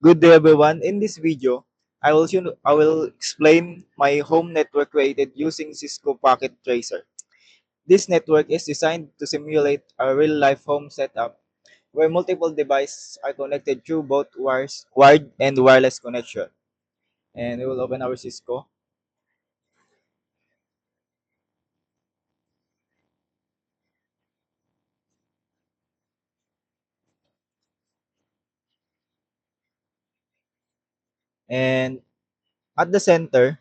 Good day everyone. In this video, I will explain my home network created using Cisco Packet Tracer. This network is designed to simulate a real-life home setup where multiple devices are connected through both wired and wireless connection. And we will open our Cisco. And at the center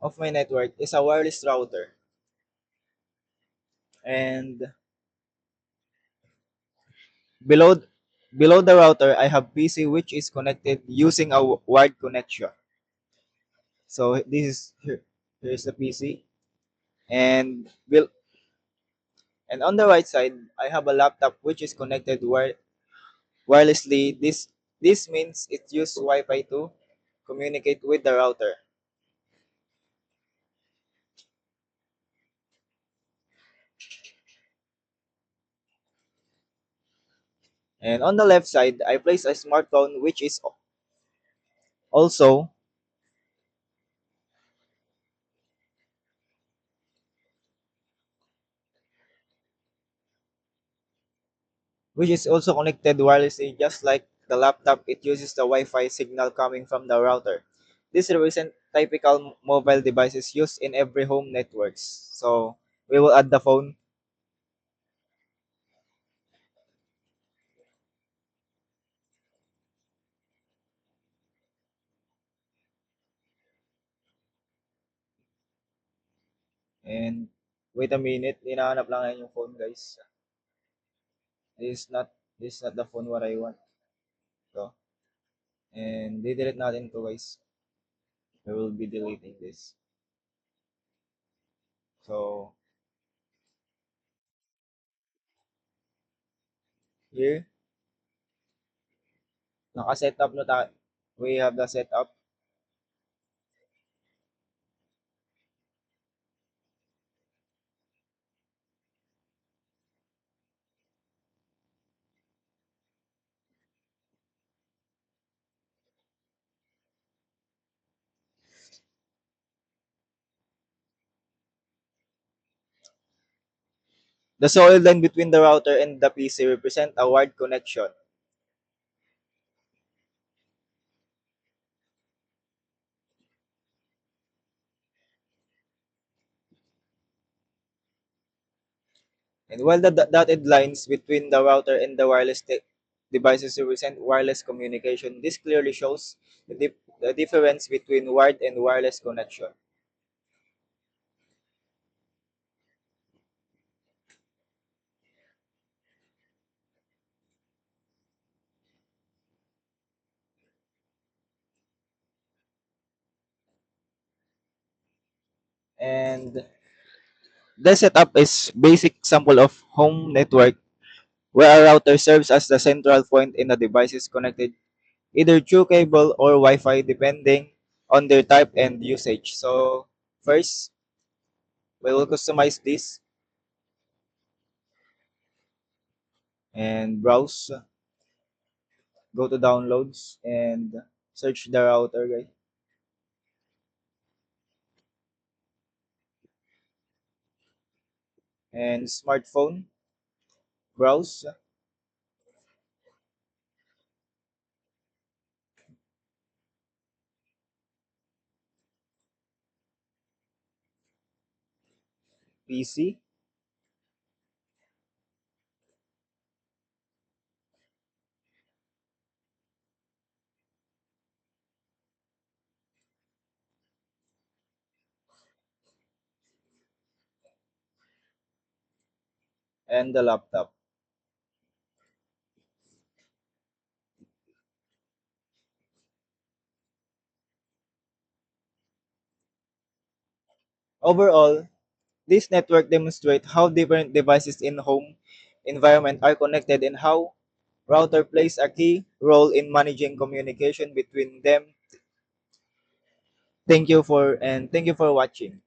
of my network is a wireless router. And below below the router, I have PC which is connected using a wired connection. So this is here's the PC, and will and on the right side I have a laptop which is connected wirelessly. This means it uses Wi-Fi to communicate with the router. And on the left side I place a smartphone also which is also connected wirelessly. Just like the laptop, it uses the Wi-Fi signal coming from the router. This represents typical mobile devices used in every home networks. So we will add the phone. And wait a minute, hinahanap lang natin yung phone, guys. This is not the phone what I want. So, and di-delete natin to, guys. We will be deleting this. So, here, naka-setup na tayo. We have the setup. The solid line between the router and the PC represent a wired connection. And while the dotted lines between the router and the devices represent wireless communication, this clearly shows the difference between wired and wireless connection. And the setup is basic example of home network where a router serves as the central point in the devices connected either through cable or Wi-Fi depending on their type and usage. So first, we will customize this and browse, go to downloads and search the router, guys. And smartphone, browse, PC, and the laptop. Overall, this network demonstrates how different devices in home environment are connected and how router plays a key role in managing communication between them. Thank you for watching.